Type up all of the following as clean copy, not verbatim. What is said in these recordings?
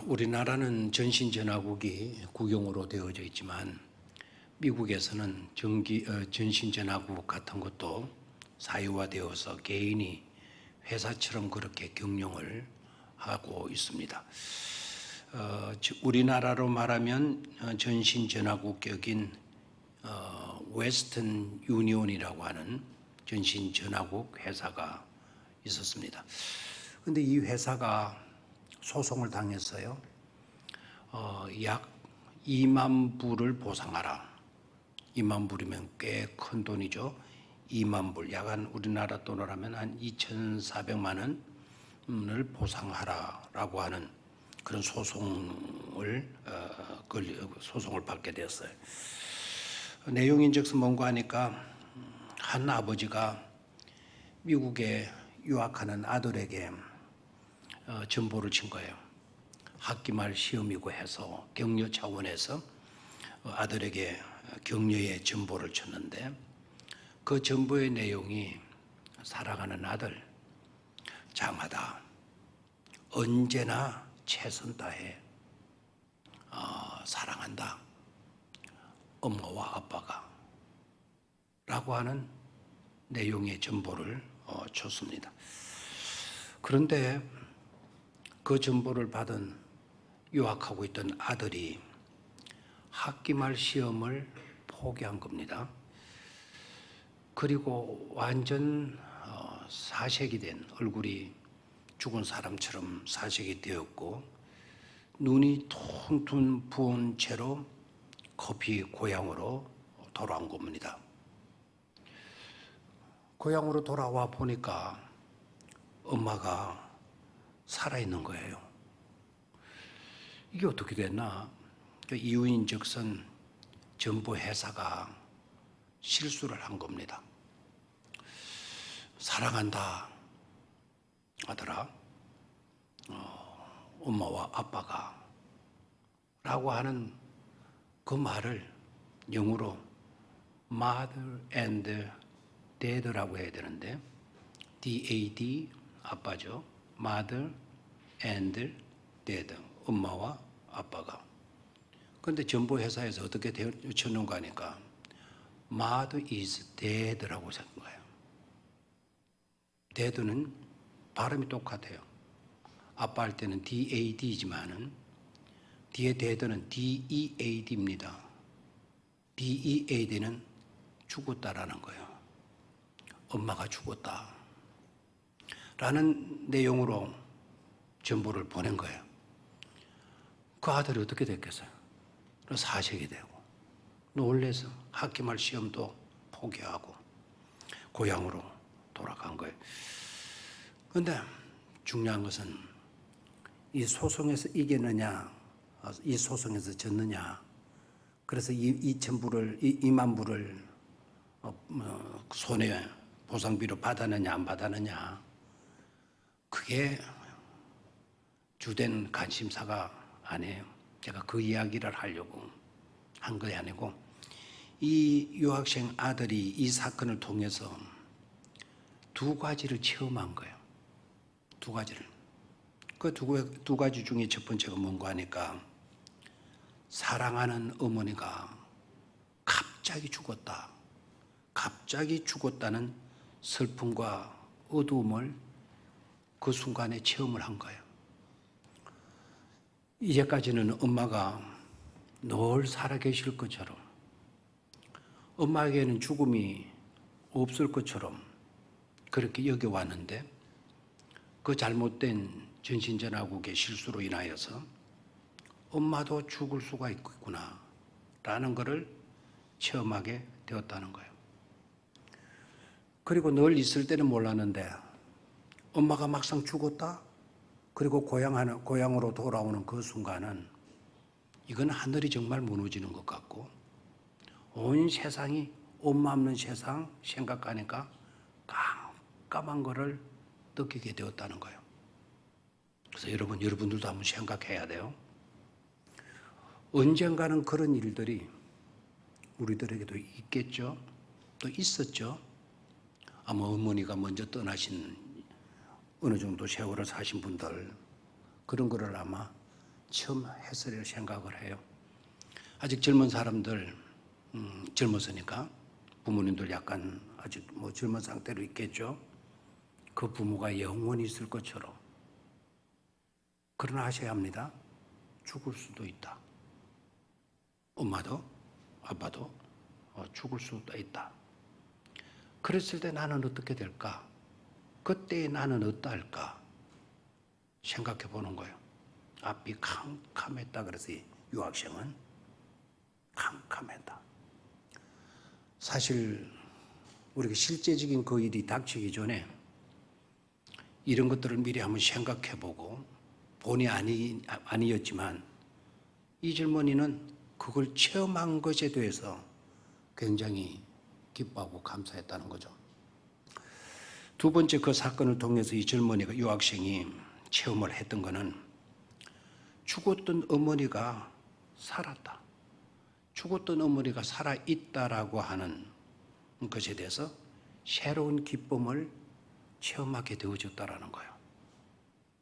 우리나라는 전신전화국이 국영으로 되어져 있지만 미국에서는 전신전화국 같은 것도 사유화되어서 개인이 회사처럼 그렇게 경영을 하고 있습니다. 우리나라로 말하면 전신전화국격인 웨스턴 유니온이라고 하는 전신전화국 회사가 있었습니다. 그런데 이 회사가 소송을 당했어요. 약 2만 불을 보상하라. 2만 불이면 꽤 큰 돈이죠. 2만 불, 약 한 우리나라 돈으로 하면 한 2,400만 원을 보상하라라고 하는 그런 소송을 받게 되었어요. 내용인즉슨 뭔가 하니까 한 아버지가 미국에 유학하는 아들에게 전보를 친 거예요. 학기 말 시험이고 해서 격려 차원에서 아들에게 격려의 전보를 쳤는데 그 전보의 내용이 사랑하는 아들, 장하다. 언제나 최선 다해 사랑한다. 엄마와 아빠가 라고 하는 내용의 전보를 줬습니다. 그런데 그 전보를 받은 유학하고 있던 아들이 학기 말 시험을 포기한 겁니다. 그리고 완전 사색이 된 얼굴이 죽은 사람처럼 사색이 되었고 눈이 퉁퉁 부은 채로 급히 고향으로 돌아온 겁니다. 고향으로 돌아와 보니까 엄마가 살아있는 거예요. 이게 어떻게 됐나? 이유인즉슨 전보 회사가 실수를 한 겁니다. 사랑한다 아들아, 엄마와 아빠가 라고 하는 그 말을 영어로 mother and dad라고 해야 되는데 DAD 아빠죠. mother and dad 엄마와 아빠가. 그런데 전보 회사에서 어떻게 쳤는가 하니까 mother is dead라고 생각한 거예요. dad는 발음이 똑같아요. 아빠 할 때는 DAD지만은 뒤에 dad는 DEAD입니다. DEAD는 죽었다라는 거예요. 엄마가 죽었다 라는 내용으로 전보를 보낸 거예요. 그 아들이 어떻게 됐겠어요? 사색이 되고 놀래서 학기 말 시험도 포기하고 고향으로 돌아간 거예요. 그런데 중요한 것은 이 소송에서 이겼느냐, 이 소송에서 졌느냐. 그래서 2만 불을 손해 보상비로 받았느냐 안 받았느냐. 그게 주된 관심사가 아니에요. 제가 그 이야기를 하려고 한 것이 아니고 이 유학생 아들이 이 사건을 통해서 두 가지를 체험한 거예요. 두 가지를. 그 두 가지 중에 첫 번째가 뭔가 하니까 사랑하는 어머니가 갑자기 죽었다. 갑자기 죽었다는 슬픔과 어두움을 그 순간에 체험을 한 거예요. 이제까지는 엄마가 늘 살아계실 것처럼 엄마에게는 죽음이 없을 것처럼 그렇게 여겨왔는데 그 잘못된 전신전화국의 실수로 인하여서 엄마도 죽을 수가 있구나 라는 것을 체험하게 되었다는 거예요. 그리고 늘 있을 때는 몰랐는데 엄마가 막상 죽었다? 그리고 고향으로 돌아오는 그 순간은 이건 하늘이 정말 무너지는 것 같고 온 세상이 엄마 없는 세상 생각하니까 깜깜한 거를 느끼게 되었다는 거예요. 그래서 여러분들도 한번 생각해야 돼요. 언젠가는 그런 일들이 우리들에게도 있겠죠. 또 있었죠. 아마 어머니가 먼저 떠나신 어느 정도 세월을 사신 분들 그런 거를 아마 처음 했으리라 생각을 해요. 아직 젊은 사람들, 젊었으니까 부모님들 약간 아직 젊은 상태로 있겠죠. 그 부모가 영원히 있을 것처럼. 그러나 하셔야 합니다. 죽을 수도 있다. 엄마도 아빠도 죽을 수도 있다. 그랬을 때 나는 어떻게 될까? 그때 나는 어떨까? 생각해 보는 거예요. 앞이 캄캄했다. 그래서 유학생은 캄캄했다. 사실 우리가 실제적인 그 일이 닥치기 전에 이런 것들을 미리 한번 생각해 보고 본의 아니었지만 이 젊은이는 그걸 체험한 것에 대해서 굉장히 기뻐하고 감사했다는 거죠. 두 번째 그 사건을 통해서 이 젊은이가 유학생이 체험을 했던 것은 죽었던 어머니가 살았다. 죽었던 어머니가 살아있다라고 하는 것에 대해서 새로운 기쁨을 체험하게 되어졌다라는 거예요.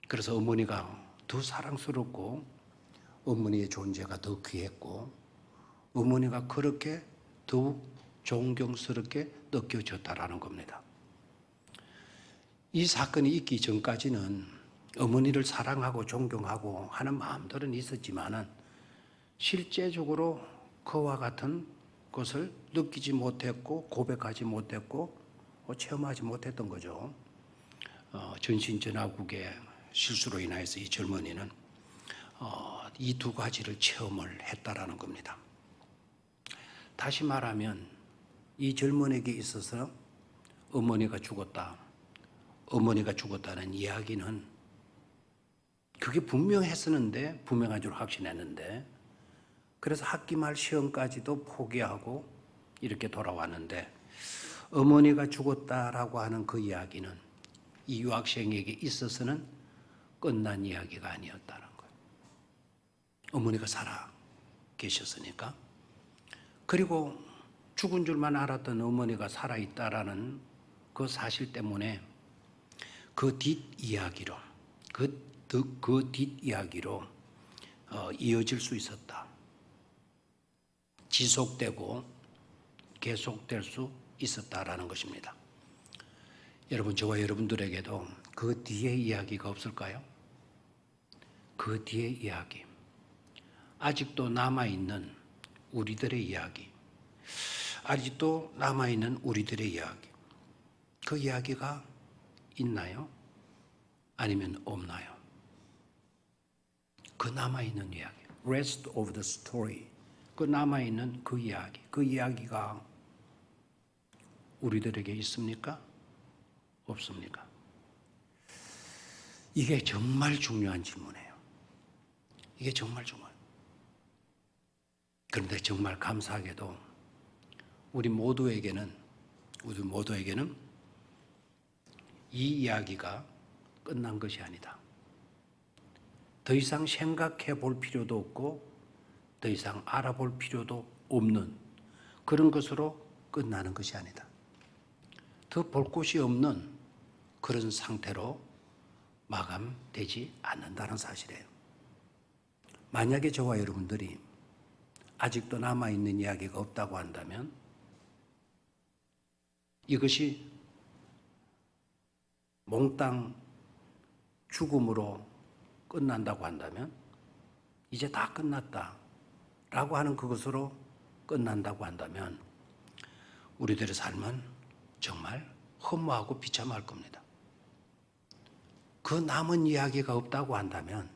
그래서 어머니가 더 사랑스럽고 어머니의 존재가 더 귀했고 어머니가 그렇게 더욱 존경스럽게 느껴졌다라는 겁니다. 이 사건이 있기 전까지는 어머니를 사랑하고 존경하고 하는 마음들은 있었지만은 실제적으로 그와 같은 것을 느끼지 못했고 고백하지 못했고 체험하지 못했던 거죠. 전신전화국의 실수로 인하여서 이 젊은이는 이 두 가지를 체험을 했다라는 겁니다. 다시 말하면 이 젊은이에게 있어서 어머니가 죽었다. 어머니가 죽었다는 이야기는 그게 분명했었는데 분명한 줄 확신했는데 그래서 학기 말 시험까지도 포기하고 이렇게 돌아왔는데 어머니가 죽었다라고 하는 그 이야기는 이 유학생에게 있어서는 끝난 이야기가 아니었다는 거예요. 어머니가 살아 계셨으니까. 그리고 죽은 줄만 알았던 어머니가 살아있다라는 그 사실 때문에 그 뒷이야기로 이어질 수 있었다. 지속되고 계속될 수 있었다라는 것입니다. 여러분, 저와 여러분들에게도 그 뒤에 이야기가 없을까요? 그 뒤에 이야기. 아직도 남아있는 우리들의 이야기. 아직도 남아있는 우리들의 이야기. 그 이야기가 있나요? 아니면 없나요? 그 남아있는 이야기. Rest of the story. 그 남아있는 그 이야기. 그 이야기가 우리들에게 있습니까? 없습니까? 이게 정말 중요한 질문이에요. 이게 정말 중요해요. 그런데 정말 감사하게도 우리 모두에게는 이 이야기가 끝난 것이 아니다. 더 이상 생각해 볼 필요도 없고 더 이상 알아볼 필요도 없는 그런 것으로 끝나는 것이 아니다. 더 볼 곳이 없는 그런 상태로 마감되지 않는다는 사실이에요. 만약에 저와 여러분들이 아직도 남아있는 이야기가 없다고 한다면 이것이 몽땅 죽음으로 끝난다고 한다면 이제 다 끝났다 라고 하는 그것으로 끝난다고 한다면 우리들의 삶은 정말 허무하고 비참할 겁니다. 그 남은 이야기가 없다고 한다면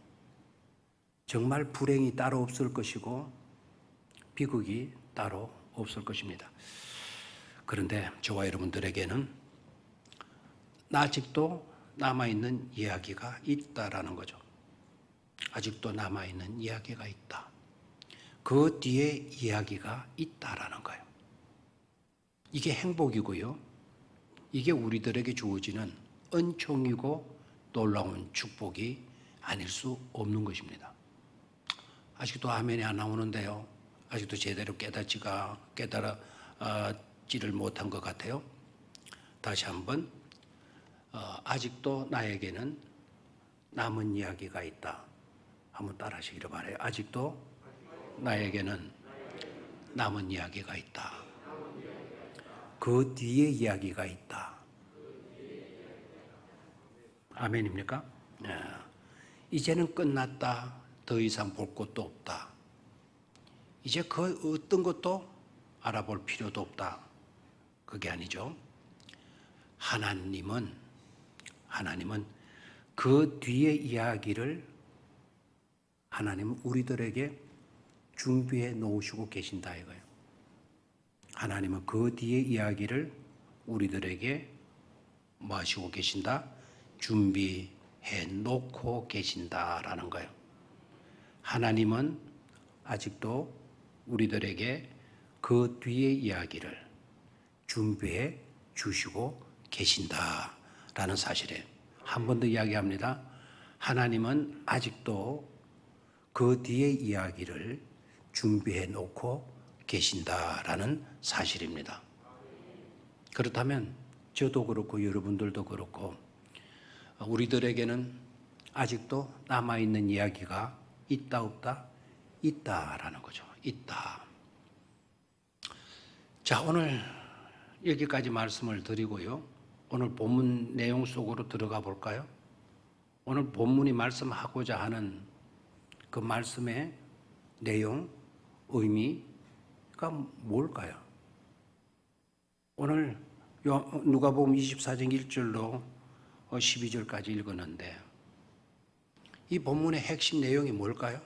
정말 불행이 따로 없을 것이고 비극이 따로 없을 것입니다. 그런데 저와 여러분들에게는 아직도 남아있는 이야기가 있다라는 거죠. 아직도 남아있는 이야기가 있다. 그 뒤에 이야기가 있다라는 거예요. 이게 행복이고요. 이게 우리들에게 주어지는 은총이고 놀라운 축복이 아닐 수 없는 것입니다. 아직도 아멘이 안 나오는데요. 아직도 제대로 깨달지를 못한 것 같아요. 다시 한번 아직도 나에게는 남은 이야기가 있다. 한번 따라 하시기를 바라요. 아직도 나에게는 남은 이야기가 있다. 그 뒤에 이야기가 있다. 아멘입니까? 네. 이제는 끝났다. 더 이상 볼 것도 없다. 이제 그 어떤 것도 알아볼 필요도 없다. 그게 아니죠. 하나님은 그 뒤의 이야기를 하나님은 우리들에게 준비해 놓으시고 계신다 이거예요. 하나님은 그 뒤의 이야기를 우리들에게 뭐 하시고 계신다? 준비해 놓고 계신다라는 거예요. 하나님은 아직도 우리들에게 그 뒤의 이야기를 준비해 주시고 계신다라는 사실이에요. 한 번 더 이야기합니다. 하나님은 아직도 그 뒤의 이야기를 준비해 놓고 계신다라는 사실입니다. 그렇다면 저도 그렇고 여러분들도 그렇고 우리들에게는 아직도 남아있는 이야기가 있다 없다? 있다라는 거죠. 있다. 자, 오늘 여기까지 말씀을 드리고요. 오늘 본문 내용 속으로 들어가 볼까요? 오늘 본문이 말씀하고자 하는 그 말씀의 내용, 의미가 뭘까요? 오늘 누가복음 24장 1절로 12절까지 읽었는데 이 본문의 핵심 내용이 뭘까요?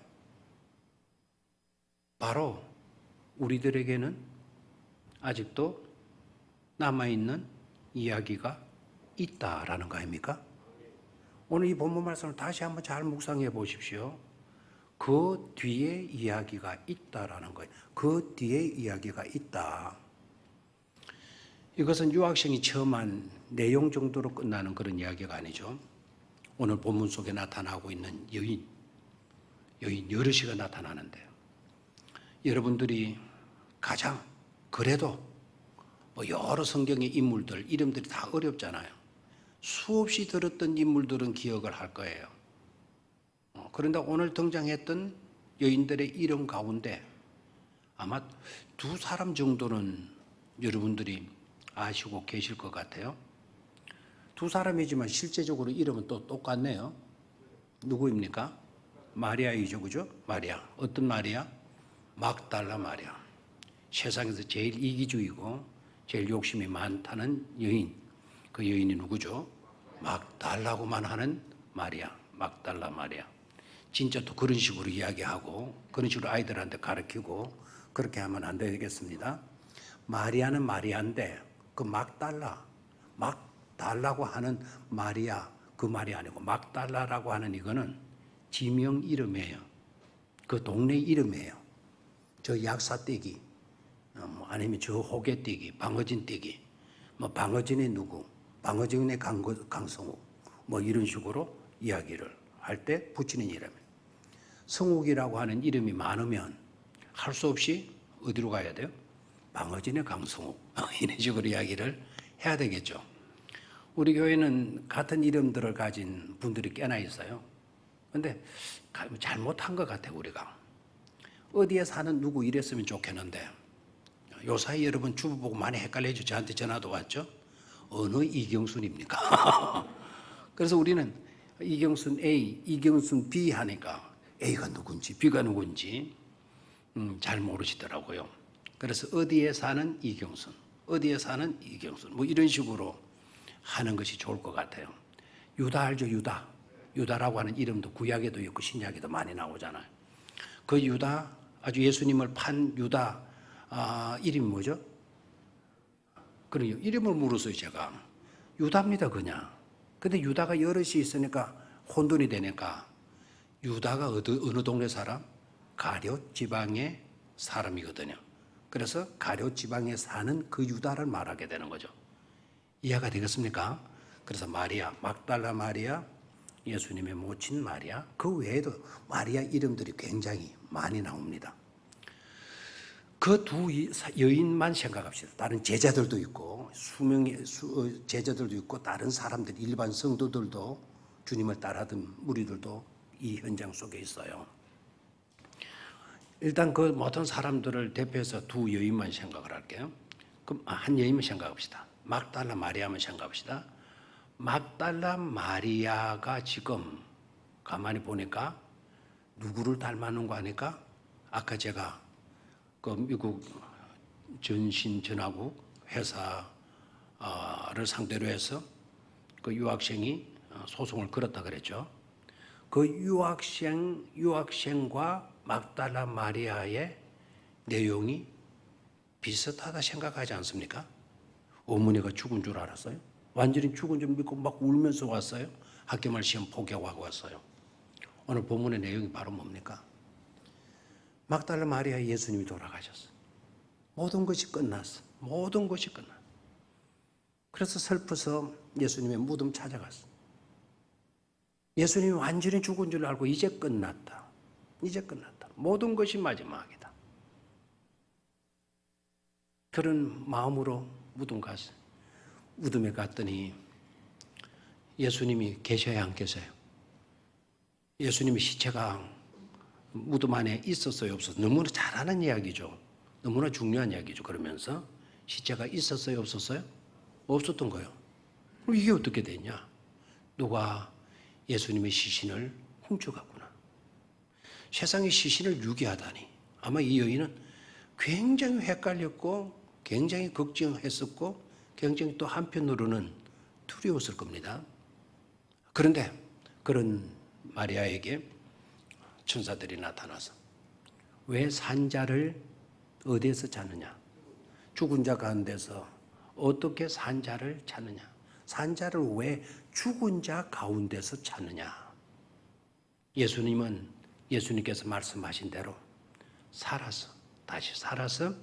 바로 우리들에게는 아직도 남아있는 이야기가 있다라는 거 아닙니까? 오늘 이 본문 말씀을 다시 한번 잘 묵상해 보십시오. 그 뒤에 이야기가 있다라는 거예요. 그 뒤에 이야기가 있다. 이것은 유학생이 처음 한 내용 정도로 끝나는 그런 이야기가 아니죠. 오늘 본문 속에 나타나고 있는 여인 여럿이가 나타나는데 여러분들이 가장 그래도 뭐 여러 성경의 인물들 이름들이 다 어렵잖아요. 수없이 들었던 인물들은 기억을 할 거예요. 그런데 오늘 등장했던 여인들의 이름 가운데 아마 두 사람 정도는 여러분들이 아시고 계실 것 같아요. 두 사람이지만 실제적으로 이름은 또 똑같네요. 누구입니까? 마리아이죠, 그죠? 마리아. 어떤 마리아? 막달라 마리아. 세상에서 제일 이기주의고 제일 욕심이 많다는 여인. 그 여인이 누구죠? 막달라고만 하는 마리아. 막달라 마리아. 진짜 또 그런 식으로 이야기하고 그런 식으로 아이들한테 가르치고 그렇게 하면 안 되겠습니다. 마리아는 마리아인데 그 막달라고 하는 마리아 그 말이 아니고 막달라라고 하는 이거는 지명 이름이에요. 그 동네 이름이에요. 저 약사떼기 아니면 저 호개떼기 방어진떼기 뭐 방어진의 누구 방어진의 강성욱 뭐 이런 식으로 이야기를 할 때 붙이는 이름이에요. 성욱이라고 하는 이름이 많으면 할 수 없이 어디로 가야 돼요? 방어진의 강성욱 이런 식으로 이야기를 해야 되겠죠. 우리 교회는 같은 이름들을 가진 분들이 꽤나 있어요. 그런데 잘못한 것 같아요. 우리가 어디에 사는 누구 이랬으면 좋겠는데 요사이 여러분 주부 보고 많이 헷갈려서 저한테 전화도 왔죠. 어느 이경순입니까? 그래서 우리는 이경순 A, 이경순 B 하니까 A가 누군지 B가 누군지 잘 모르시더라고요. 그래서 어디에 사는 이경순, 어디에 사는 이경순 뭐 이런 식으로 하는 것이 좋을 것 같아요. 유다 알죠? 유다라고 하는 이름도 구약에도 있고 신약에도 많이 나오잖아요. 그 유다 아주 예수님을 판 유다 이름이 뭐죠? 그래요. 이름을 물었어요 제가. 유다입니다 그냥. 근데 유다가 여럿이 있으니까 혼돈이 되니까 유다가 어느 동네 사람? 가룟 지방의 사람이거든요. 그래서 가룟 지방에 사는 그 유다를 말하게 되는 거죠. 이해가 되겠습니까? 그래서 마리아, 막달라 마리아, 예수님의 모친 마리아, 그 외에도 마리아 이름들이 굉장히 많이 나옵니다. 그 두 여인만 생각합시다. 다른 제자들도 있고 수명의 제자들도 있고 다른 사람들 일반 성도들도 주님을 따라하던 무리들도 이 현장 속에 있어요. 일단 그 모든 사람들을 대표해서 두 여인만 생각을 할게요. 그럼 한 여인만 생각합시다. 막달라 마리아만 생각합시다. 막달라 마리아가 지금 가만히 보니까 누구를 닮았는 거 아니까? 아까 제가 그 미국 전신전화국 회사를 상대로 해서 그 유학생이 소송을 걸었다 그랬죠. 그 유학생과 막달라 마리아의 내용이 비슷하다 생각하지 않습니까? 어머니가 죽은 줄 알았어요. 완전히 죽은 줄 믿고 막 울면서 왔어요. 학교말 시험 포기하고 왔어요. 오늘 본문의 내용이 바로 뭡니까? 막달라 마리아 예수님이 돌아가셨어. 모든 것이 끝났어. 모든 것이 끝났어. 그래서 슬퍼서 예수님의 무덤 찾아갔어. 예수님이 완전히 죽은 줄 알고 이제 끝났다. 이제 끝났다. 모든 것이 마지막이다. 그런 마음으로 무덤 갔어. 무덤에 갔더니 예수님이 계셔야 안 계세요? 예수님이 시체가 무덤 안에 있었어요, 없었어요? 너무나 잘하는 이야기죠. 너무나 중요한 이야기죠. 그러면서 시체가 있었어요, 없었어요? 없었던 거예요. 그럼 이게 어떻게 됐냐? 누가 예수님의 시신을 훔쳐갔구나. 세상에 시신을 유기하다니. 아마 이 여인은 굉장히 헷갈렸고 굉장히 걱정했었고 굉장히 또 한편으로는 두려웠을 겁니다. 그런데 그런 마리아에게 천사들이 나타나서 왜 산자를 어디에서 찾느냐? 죽은 자 가운데서 어떻게 산자를 찾느냐? 산자를 왜 죽은 자 가운데서 찾느냐? 예수님께서 말씀하신 대로 다시 살아서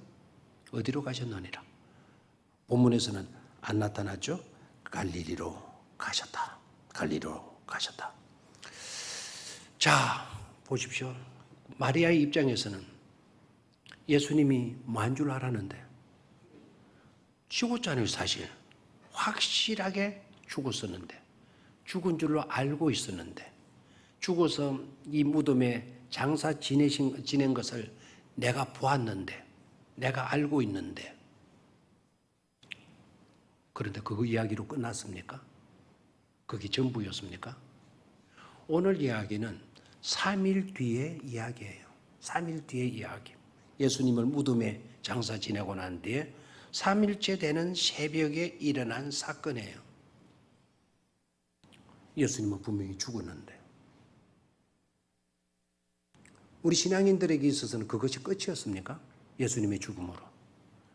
어디로 가셨느니라? 본문에서는 안 나타났죠? 갈릴리로 가셨다. 갈릴리로 가셨다. 자, 보십시오. 마리아의 입장에서는 예수님이 뭐한 줄 알았는데 죽었잖아요, 사실. 확실하게 죽었었는데, 죽은 줄로 알고 있었는데, 죽어서 이 무덤에 장사 지낸 것을 내가 보았는데, 내가 알고 있는데, 그런데 그 이야기로 끝났습니까? 그게 전부였습니까? 오늘 이야기는 3일 뒤의 이야기예요. 3일 뒤의 이야기. 예수님을 무덤에 장사 지내고 난 뒤에 3일째 되는 새벽에 일어난 사건이에요. 예수님은 분명히 죽었는데 우리 신앙인들에게 있어서는 그것이 끝이었습니까? 예수님의 죽음으로.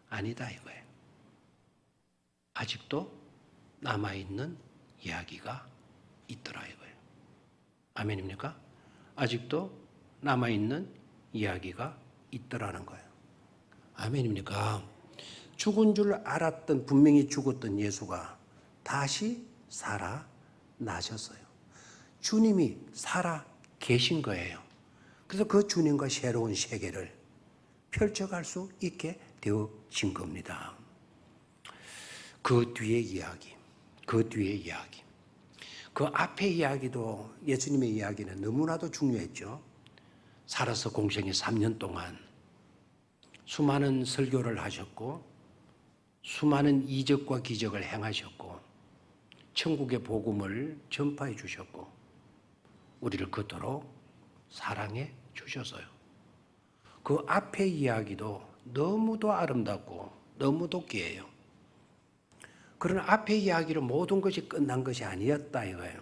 아니다 이거예요. 아직도 남아있는 이야기가 있더라 이거예요. 아멘입니까? 아직도 남아있는 이야기가 있더라는 거예요. 아멘입니까? 죽은 줄 알았던 분명히 죽었던 예수가 다시 살아나셨어요. 주님이 살아 계신 거예요. 그래서 그 주님과 새로운 세계를 펼쳐갈 수 있게 되어진 겁니다. 그 뒤의 이야기, 그 뒤의 이야기. 그 앞의 이야기도 예수님의 이야기는 너무나도 중요했죠. 살아서 공생의 3년 동안 수많은 설교를 하셨고 수많은 이적과 기적을 행하셨고 천국의 복음을 전파해 주셨고 우리를 그토록 사랑해 주셨어요. 그 앞의 이야기도 너무도 아름답고 너무도 귀해요. 그러나 앞의 이야기로 모든 것이 끝난 것이 아니었다 이거예요.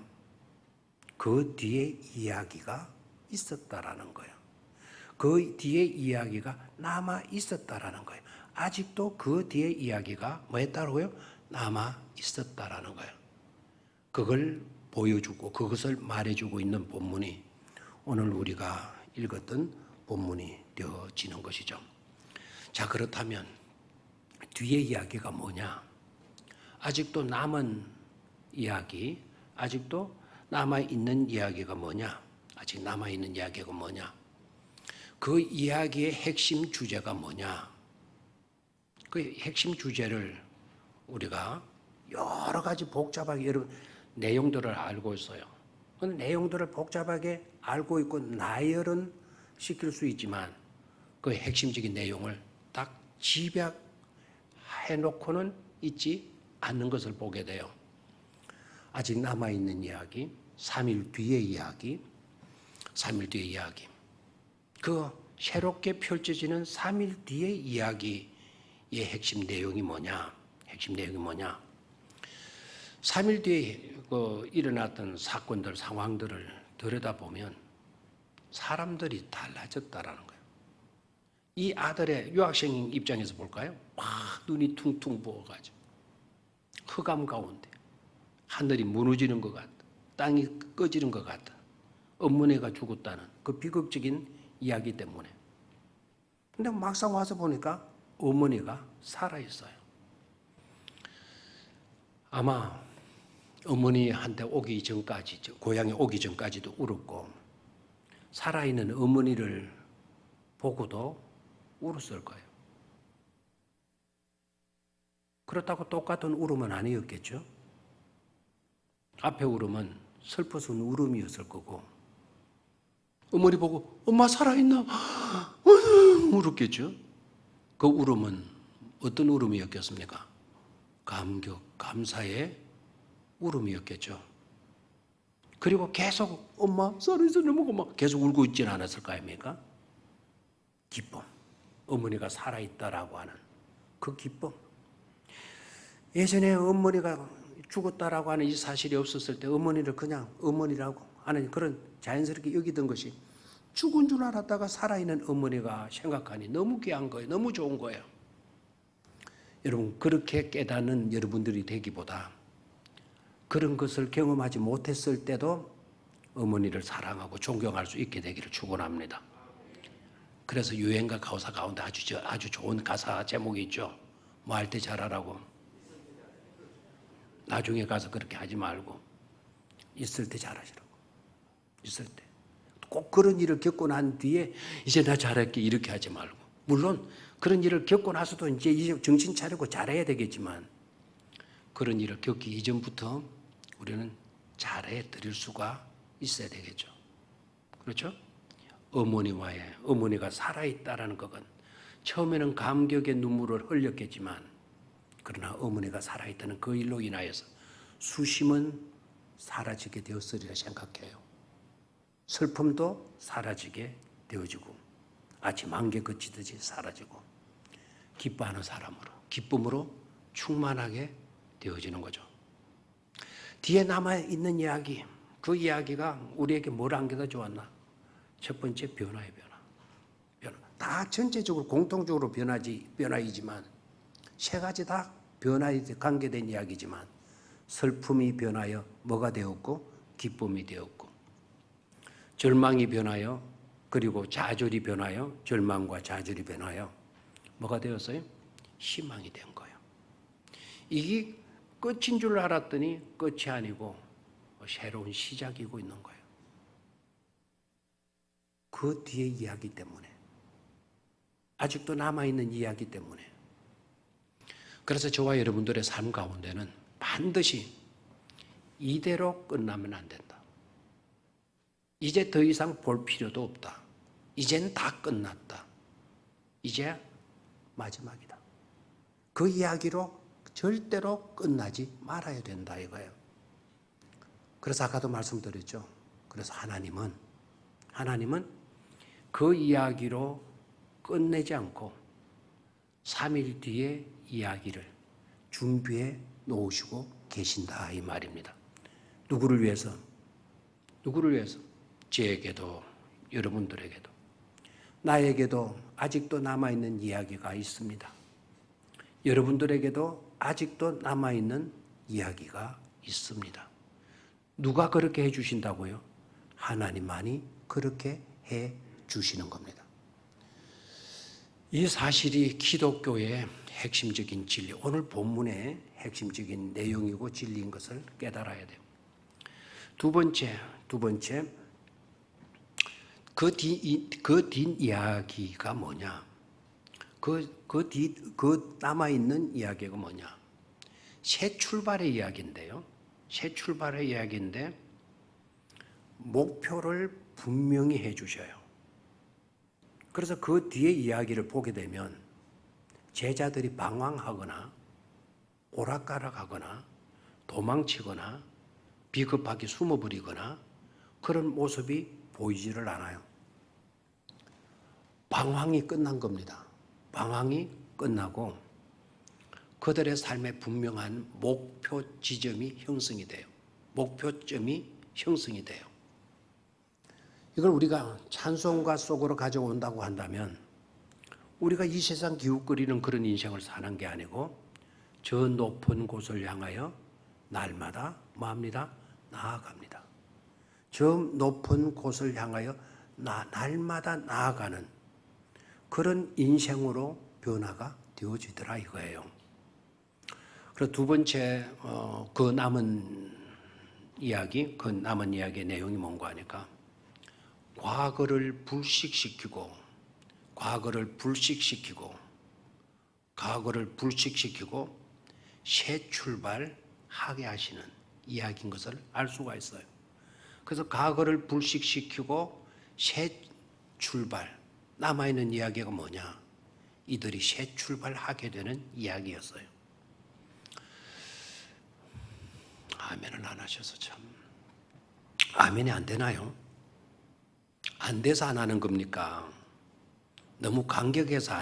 그 뒤에 이야기가 있었다라는 거예요. 그 뒤에 이야기가 남아 있었다라는 거예요. 아직도 그 뒤에 이야기가 뭐 했다고요? 남아 있었다라는 거예요. 그걸 보여주고 그것을 말해주고 있는 본문이 오늘 우리가 읽었던 본문이 되어지는 것이죠. 자, 그렇다면 뒤에 이야기가 뭐냐? 아직도 남은 이야기, 아직도 남아있는 이야기가 뭐냐? 아직 남아있는 이야기가 뭐냐? 그 이야기의 핵심 주제가 뭐냐? 그 핵심 주제를 우리가 여러 가지 복잡하게 여러분 내용들을 알고 있어요. 그 내용들을 복잡하게 알고 있고 나열은 시킬 수 있지만 그 핵심적인 내용을 딱 집약해놓고는 있지 않는 것을 보게 돼요. 아직 남아있는 이야기, 3일 뒤의 이야기, 3일 뒤의 이야기. 그 새롭게 펼쳐지는 3일 뒤의 이야기의 핵심 내용이 뭐냐? 핵심 내용이 뭐냐? 3일 뒤에 일어났던 사건들, 상황들을 들여다보면 사람들이 달라졌다라는 거예요. 이 아들의 유학생 입장에서 볼까요? 막 눈이 퉁퉁 부어가지고 흑암 가운데 하늘이 무너지는 것 같다. 땅이 꺼지는 것 같다. 어머니가 죽었다는 그 비극적인 이야기 때문에. 근데 막상 와서 보니까 어머니가 살아있어요. 아마 어머니한테 오기 전까지, 고향에 오기 전까지도 울었고 살아있는 어머니를 보고도 울었을 거예요. 그렇다고 똑같은 울음은 아니었겠죠. 앞에 울음은 슬퍼서 울음이었을 거고 어머니 보고 엄마 살아있나? 울었겠죠. 그 울음은 어떤 울음이었겠습니까? 감격, 감사의 울음이었겠죠. 그리고 계속 엄마 살아있어 너무 고마워 계속 울고 있지는 않았을 거 아닙니까? 기쁨, 어머니가 살아있다라고 하는 그 기쁨. 예전에 어머니가 죽었다라고 하는 이 사실이 없었을 때 어머니를 그냥 어머니라고 하는 그런 자연스럽게 여기던 것이 죽은 줄 알았다가 살아있는 어머니가 생각하니 너무 귀한 거예요. 너무 좋은 거예요. 여러분 그렇게 깨닫는 여러분들이 되기보다 그런 것을 경험하지 못했을 때도 어머니를 사랑하고 존경할 수 있게 되기를 축원합니다. 그래서 유행가 가사 가운데 아주 좋은 가사 제목이 있죠. 뭐 할 때 잘하라고. 나중에 가서 그렇게 하지 말고 있을 때 잘하시라고. 있을 때. 꼭 그런 일을 겪고 난 뒤에 이제 나 잘할게 이렇게 하지 말고. 물론 그런 일을 겪고 나서도 이제 정신 차리고 잘해야 되겠지만 그런 일을 겪기 이전부터 우리는 잘해 드릴 수가 있어야 되겠죠. 그렇죠? 어머니가 살아있다라는 것은 처음에는 감격의 눈물을 흘렸겠지만 그러나 어머니가 살아있다는 그 일로 인하여서 수심은 사라지게 되었으리라 생각해요. 슬픔도 사라지게 되어지고 아침 안개 그치듯이 사라지고 기뻐하는 사람으로 기쁨으로 충만하게 되어지는 거죠. 뒤에 남아있는 이야기, 그 이야기가 우리에게 뭘 안겨다 주었나? 첫 번째 변화의 변화. 다 전체적으로 공통적으로 변화이지만 세 가지 다 변화에 관계된 이야기지만 슬픔이 변하여 뭐가 되었고 기쁨이 되었고 절망이 변하여 그리고 좌절이 변하여 절망과 좌절이 변하여 뭐가 되었어요? 희망이 된 거예요. 이게 끝인 줄 알았더니 끝이 아니고 새로운 시작이고 있는 거예요. 그 뒤의 이야기 때문에 아직도 남아있는 이야기 때문에 그래서 저와 여러분들의 삶 가운데는 반드시 이대로 끝나면 안 된다. 이제 더 이상 볼 필요도 없다. 이젠 다 끝났다. 이제 마지막이다. 그 이야기로 절대로 끝나지 말아야 된다 이거예요. 그래서 아까도 말씀드렸죠. 그래서 하나님은 그 이야기로 끝내지 않고 3일 뒤에 이야기를 준비해 놓으시고 계신다 이 말입니다. 누구를 위해서? 저에게도 여러분들에게도 나에게도 아직도 남아있는 이야기가 있습니다. 여러분들에게도 아직도 남아있는 이야기가 있습니다. 누가 그렇게 해주신다고요? 하나님만이 그렇게 해주시는 겁니다. 이 사실이 기독교의 핵심적인 진리, 오늘 본문의 핵심적인 내용이고 진리인 것을 깨달아야 돼요. 두 번째, 그 뒷 이야기가 뭐냐? 그 남아있는 이야기가 뭐냐? 새 출발의 이야기인데요. 새 출발의 이야기인데, 목표를 분명히 해 주셔요. 그래서 그 뒤에 이야기를 보게 되면 제자들이 방황하거나 오락가락하거나 도망치거나 비겁하게 숨어버리거나 그런 모습이 보이지를 않아요. 방황이 끝난 겁니다. 방황이 끝나고 그들의 삶에 분명한 목표 지점이 형성이 돼요. 목표점이 형성이 돼요. 이걸 우리가 찬송가 속으로 가져온다고 한다면 우리가 이 세상 기웃거리는 그런 인생을 사는 게 아니고 저 높은 곳을 향하여 날마다 뭐합니다? 나아갑니다. 저 높은 곳을 향하여 날마다 나아가는 그런 인생으로 변화가 되어지더라 이거예요. 그리고 두 번째 그 남은 이야기의 내용이 뭔가 하니까 과거를 불식시키고 새 출발하게 하시는 이야기인 것을 알 수가 있어요. 그래서 과거를 불식시키고 새 출발, 남아있는 이야기가 뭐냐? 이들이 새 출발하게 되는 이야기였어요. 아멘을 안 하셔서 참. 아멘이 안 되나요? 안 돼서 안 하는 겁니까? 너무 감격해서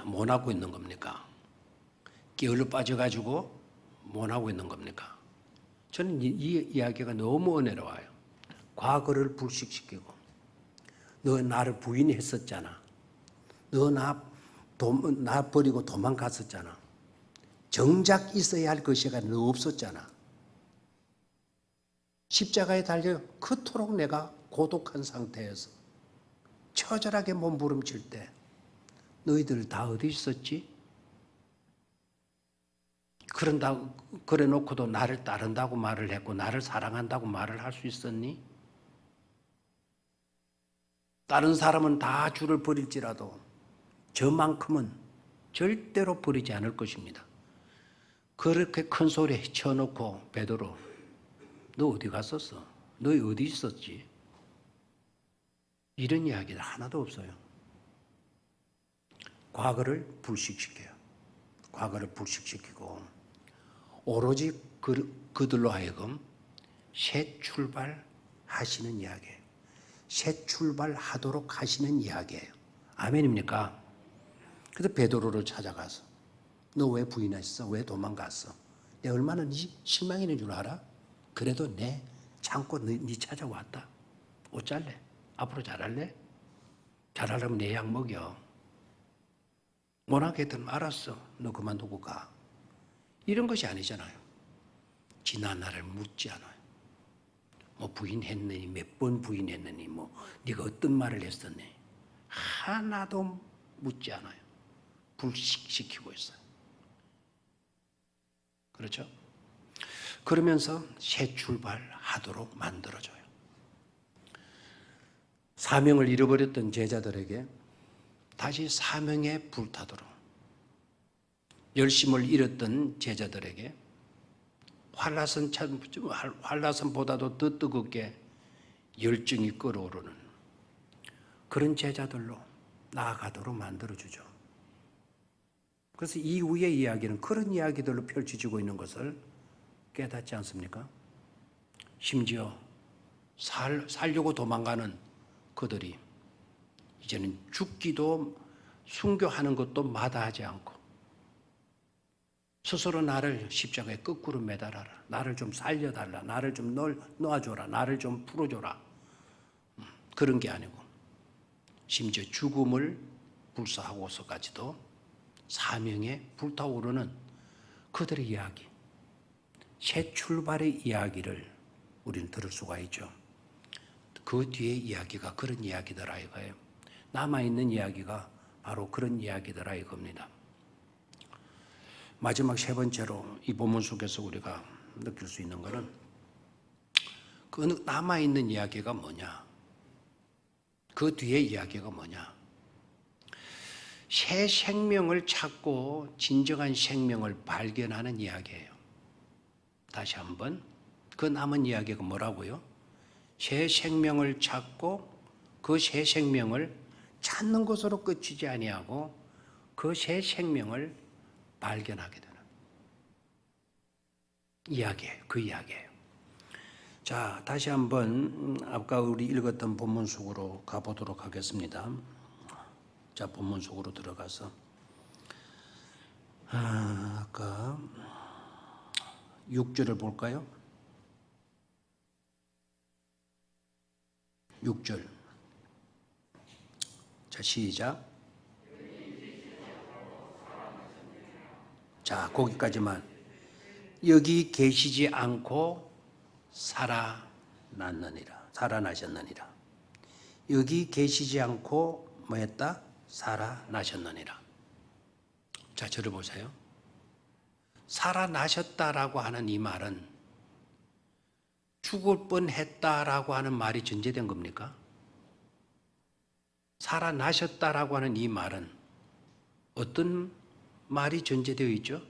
못 하고 있는 겁니까? 게을러 빠져가지고 못 하고 있는 겁니까? 저는 이 이야기가 너무 은혜로워요. 과거를 불식시키고 너 나를 부인했었잖아. 너 나 버리고 도망갔었잖아. 정작 있어야 할 것이가 너 없었잖아. 십자가에 달려 그토록 내가 고독한 상태에서 처절하게 몸부림칠 때 너희들 다 어디 있었지? 그래 놓고도 나를 따른다고 말을 했고 나를 사랑한다고 말을 할 수 있었니? 다른 사람은 다 주를 버릴지라도 저만큼은 절대로 버리지 않을 것입니다. 그렇게 큰 소리 쳐놓고 베드로 너 어디 갔었어? 너희 어디 있었지? 이런 이야기는 하나도 없어요. 과거를 불식시켜요. 과거를 불식시키고 오로지 그들로 하여금 새 출발하시는 이야기예요. 새 출발하도록 하시는 이야기예요. 아멘입니까? 그래서 베드로를 찾아가서 너 왜 부인했어? 왜 도망갔어? 내가 얼마나 실망이 있는 줄 알아? 그래도 내 참고 네 찾아왔다. 어쩔래? 앞으로 잘할래? 잘하려면 내 약 먹여. 못하겠든 알았어. 너 그만두고 가. 이런 것이 아니잖아요. 지난 날을 묻지 않아요. 뭐 부인했느니 몇 번 부인했느니 뭐 네가 어떤 말을 했었니? 하나도 묻지 않아요. 불식시키고 있어요. 그렇죠? 그러면서 새 출발하도록 만들어줘요. 사명을 잃어버렸던 제자들에게 다시 사명에 불타도록, 열심을 잃었던 제자들에게 활라선보다도 더 뜨겁게 열정이 끓어오르는 그런 제자들로 나아가도록 만들어주죠. 그래서 이후의 이야기는 그런 이야기들로 펼쳐지고 있는 것을 깨닫지 않습니까? 심지어 살려고 도망가는 그들이 이제는 죽기도 순교하는 것도 마다하지 않고 스스로 나를 십자가에 거꾸로 매달아라. 나를 좀 살려달라. 나를 좀 놓아줘라. 나를 좀 풀어줘라. 그런 게 아니고 심지어 죽음을 불사하고서까지도 사명에 불타오르는 그들의 이야기, 새 출발의 이야기를 우리는 들을 수가 있죠. 그 뒤의 이야기가 그런 이야기더라 이거예요. 남아있는 이야기가 바로 그런 이야기더라 이겁니다. 마지막 세 번째로 이 본문 속에서 우리가 느낄 수 있는 것은 그 남아있는 이야기가 뭐냐? 그 뒤의 이야기가 뭐냐? 새 생명을 찾고 진정한 생명을 발견하는 이야기예요. 다시 한번 그 남은 이야기가 뭐라고요? 새 생명을 찾고 그 새 생명을 찾는 것으로 끝이지 아니하고 그 새 생명을 발견하게 되는 이야기예요. 그 이야기예요. 자, 다시 한번 아까 우리 읽었던 본문 속으로 가보도록 하겠습니다. 자, 본문 속으로 들어가서 아까 6절을 볼까요? 6절. 자, 시작. 자, 거기까지만. 여기 계시지 않고 살아나셨느니라. 여기 계시지 않고 뭐 했다? 살아나셨느니라. 자, 저를 보세요. 살아나셨다라고 하는 이 말은 죽을 뻔했다라고 하는 말이 전제된 겁니까? 살아나셨다라고 하는 이 말은 어떤 말이 전제되어 있죠?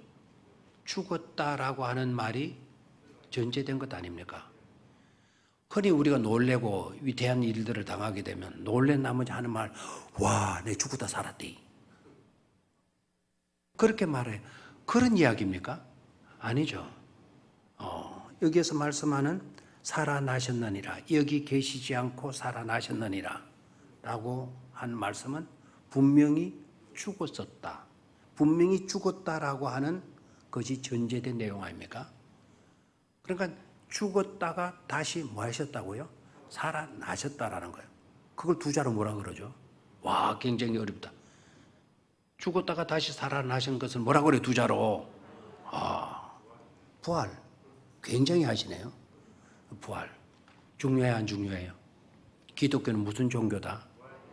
죽었다라고 하는 말이 전제된 것 아닙니까? 흔히 우리가 놀래고 위대한 일들을 당하게 되면 놀란 나머지 하는 말, 와, 내 죽었다 살았대. 그렇게 말해요. 그런 이야기입니까? 아니죠. 여기에서 말씀하는 살아나셨느니라, 여기 계시지 않고 살아나셨느니라 라고 한 말씀은 분명히 죽었었다. 분명히 죽었다라고 하는 것이 전제된 내용 아닙니까? 그러니까 죽었다가 다시 뭐 하셨다고요? 살아나셨다라는 거예요. 그걸 두 자로 뭐라 그러죠? 와, 굉장히 어렵다. 죽었다가 다시 살아나신 것을 뭐라 그래요? 두 자로. 부활. 굉장히 하시네요. 부활. 중요해요, 안 중요해요? 기독교는 무슨 종교다?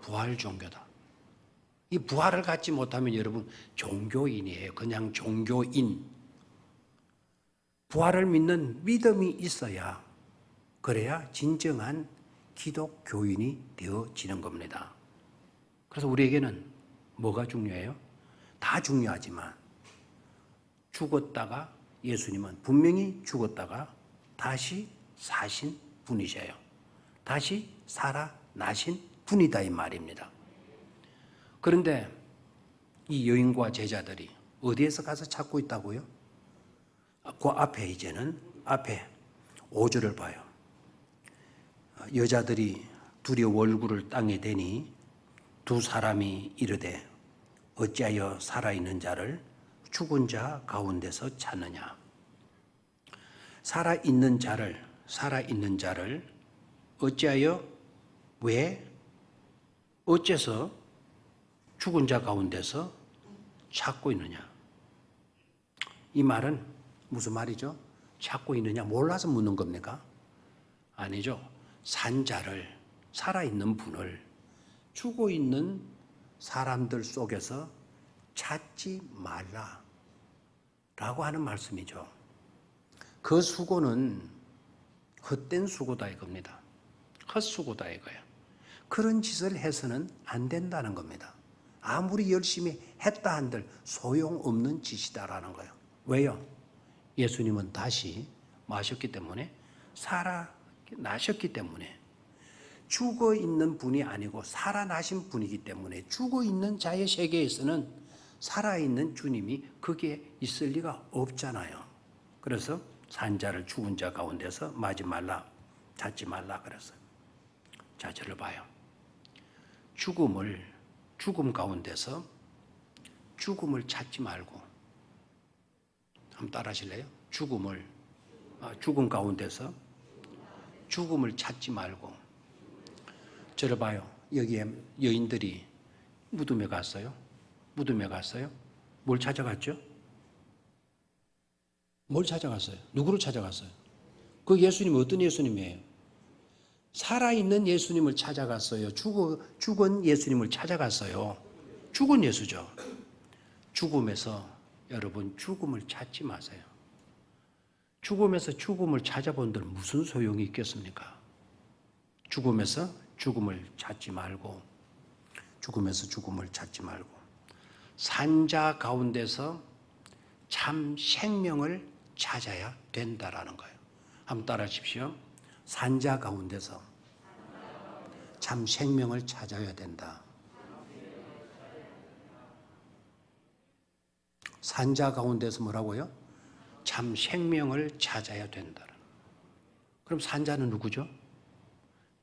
부활 종교다. 이 부활을 갖지 못하면 여러분 종교인이에요. 그냥 종교인. 부활을 믿는 믿음이 있어야, 그래야 진정한 기독교인이 되어지는 겁니다. 그래서 우리에게는 뭐가 중요해요? 다 중요하지만 죽었다가, 예수님은 분명히 죽었다가 다시 사신 분이셔요. 다시 살아나신 분이다 이 말입니다. 그런데 이 여인과 제자들이 어디에서 가서 찾고 있다고요? 그 앞에 이제는 앞에 5절을 봐요. 여자들이 둘이 얼굴을 땅에 대니 두 사람이 이르되 어찌하여 살아있는 자를 죽은 자 가운데서 찾느냐. 살아있는 자를 어찌하여, 왜, 어째서 죽은 자 가운데서 찾고 있느냐. 이 말은 무슨 말이죠? 찾고 있느냐, 몰라서 묻는 겁니까? 아니죠. 산 자를, 살아있는 분을 죽어 있는 사람들 속에서 찾지 말라라고 하는 말씀이죠. 그 수고는 헛된 수고다 이겁니다. 헛수고다 이거예요. 그런 짓을 해서는 안 된다는 겁니다. 아무리 열심히 했다 한들 소용없는 짓이다라는 거예요. 왜요? 예수님은 다시 마셨기 때문에, 살아나셨기 때문에, 죽어 있는 분이 아니고 살아나신 분이기 때문에 죽어 있는 자의 세계에서는 살아있는 주님이 거기에 있을 리가 없잖아요. 그래서 산자를 죽은 자 가운데서 맞지 말라, 찾지 말라 그랬어요. 자, 저를 봐요. 죽음 가운데서 죽음을 찾지 말고, 한번 따라 하실래요? 죽음 가운데서 죽음을 찾지 말고. 저를 봐요. 여기에 여인들이 무덤에 갔어요. 뭘 찾아갔죠? 뭘 찾아갔어요? 누구를 찾아갔어요? 그 예수님은 어떤 예수님이에요? 살아있는 예수님을 찾아갔어요. 죽은 예수님을 찾아갔어요. 죽은 예수죠. 죽음에서 여러분 죽음을 찾지 마세요. 죽음에서 죽음을 찾아본들 무슨 소용이 있겠습니까? 죽음에서 죽음을 찾지 말고, 산자 가운데서 참 생명을 찾아야 된다라는 거예요. 한번 따라 하십시오. 산자 가운데서 참 생명을 찾아야 된다. 산자 가운데서 뭐라고요? 참 생명을 찾아야 된다. 그럼 산자는 누구죠?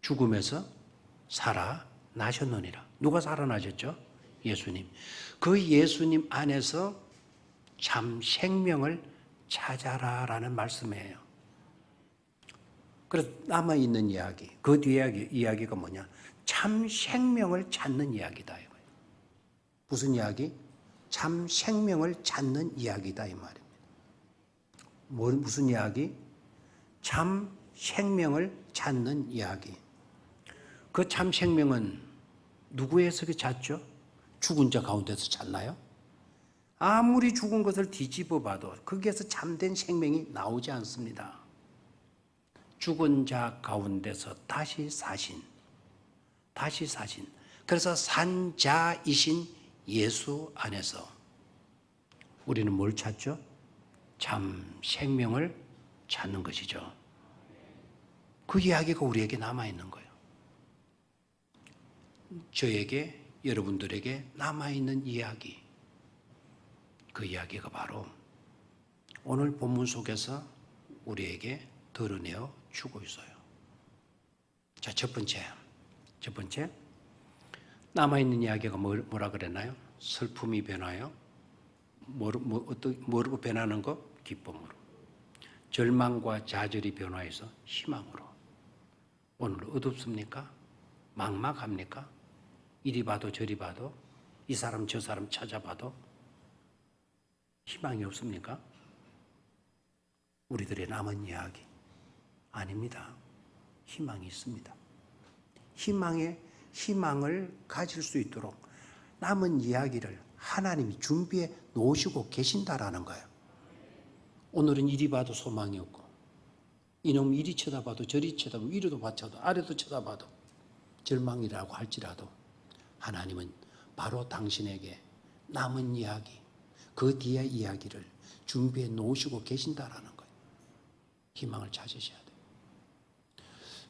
죽음에서 살아나셨느니라. 누가 살아나셨죠? 예수님. 그 예수님 안에서 참 생명을 찾아라라는 말씀이에요. 그래서 남아있는 이야기, 그 뒤에 이야기가 뭐냐? 참 생명을 찾는 이야기다. 이거예요. 무슨 이야기? 참 생명을 찾는 이야기다 이 말입니다. 무슨 이야기? 참 생명을 찾는 이야기. 그 참 생명은 누구에서 찾죠? 죽은 자 가운데서 찾나요? 아무리 죽은 것을 뒤집어 봐도 거기에서 참된 생명이 나오지 않습니다. 죽은 자 가운데서 다시 사신. 그래서 산자이신 예수 안에서 우리는 뭘 찾죠? 참 생명을 찾는 것이죠. 그 이야기가 우리에게 남아있는 거예요. 저에게, 여러분들에게 남아있는 이야기. 그 이야기가 바로 오늘 본문 속에서 우리에게 드러내어 주고 있어요. 자, 첫 번째. 남아있는 이야기가 뭐라 그랬나요? 슬픔이 변하여 뭐로 변하는 것? 기쁨으로. 절망과 좌절이 변화해서 희망으로. 오늘 어둡습니까? 막막합니까? 이리 봐도 저리 봐도 이 사람 저 사람 찾아봐도 희망이 없습니까? 우리들의 남은 이야기 아닙니다. 희망이 있습니다. 희망을 가질 수 있도록 남은 이야기를 하나님이 준비해 놓으시고 계신다라는 거예요. 오늘은 이리 봐도 소망이 없고 이놈 이리 쳐다봐도 저리 쳐다봐도 위로도 봐도 아래도 쳐다봐도 절망이라고 할지라도 하나님은 바로 당신에게 남은 이야기, 그 뒤의 이야기를 준비해 놓으시고 계신다라는 거예요. 희망을 찾으셔야 돼요.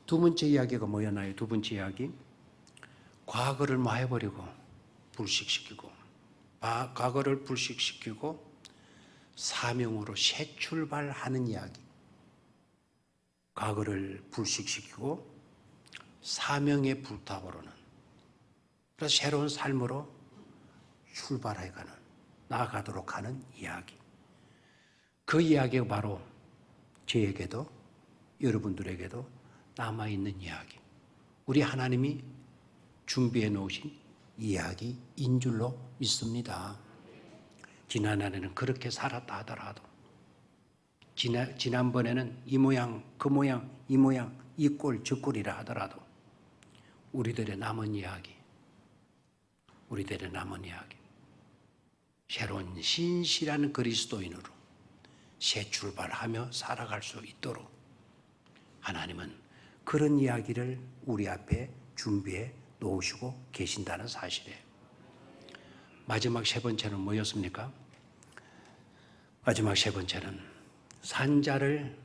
두 번째 이야기가 뭐였나요? 두 번째 이야기. 과거를 마해버리고 불식시키고 과거를 불식시키고 사명으로 새 출발하는 이야기. 과거를 불식시키고 사명에 불타오르는, 그래서 새로운 삶으로 출발해가는, 나아가도록 하는 이야기. 그 이야기가 바로 저에게도 여러분들에게도 남아있는 이야기, 우리 하나님이 준비해 놓으신 이야기인 줄로 믿습니다. 지난해에는 그렇게 살았다 하더라도 지난번에는 이 모양 그 모양 이 모양 이 꼴 저 꼴이라 하더라도 우리들의 남은 이야기, 새로운 신실한 그리스도인으로 새 출발하며 살아갈 수 있도록 하나님은 그런 이야기를 우리 앞에 준비해 놓으시고 계신다는 사실이에요. 마지막 세 번째는 뭐였습니까? 마지막 세 번째는 산자를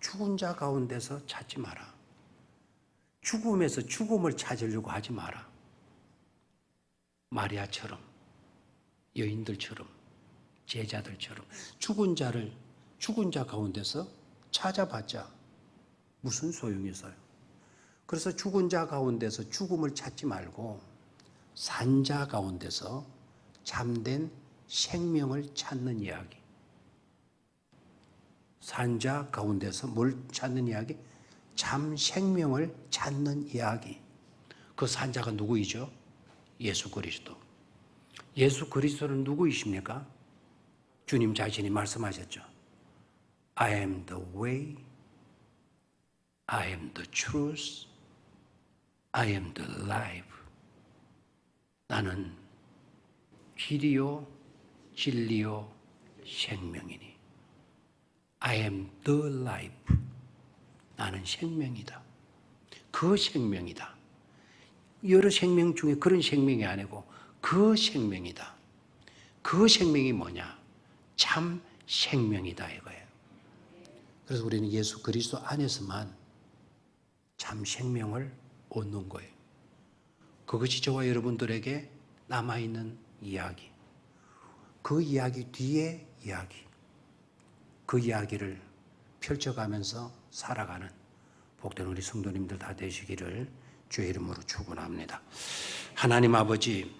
죽은 자 가운데서 찾지 마라. 죽음에서 죽음을 찾으려고 하지 마라. 마리아처럼, 여인들처럼, 제자들처럼 죽은 자 가운데서 찾아봤자 무슨 소용이 있어요? 그래서 죽은 자 가운데서 죽음을 찾지 말고 산자 가운데서 참된 생명을 찾는 이야기. 산자 가운데서 뭘 찾는 이야기? 참 생명을 찾는 이야기. 그 산자가 누구이죠? 예수 그리스도. 예수 그리스도는 누구이십니까? 주님 자신이 말씀하셨죠. I am the way, I am the truth, I am the life. 나는 길이요 진리요 생명이니. I am the life. 나는 생명이다. 그 생명이다. 여러 생명 중에 그런 생명이 아니고 그 생명이다. 그 생명이 뭐냐? 참 생명이다 이거예요. 그래서 우리는 예수 그리스도 안에서만 참 생명을 얻는 거예요. 그것이 저와 여러분들에게 남아있는 이야기, 그 이야기 뒤에 이야기, 그 이야기를 펼쳐가면서 살아가는 복된 우리 성도님들 다 되시기를 주의 이름으로 축원합니다. 하나님 아버지,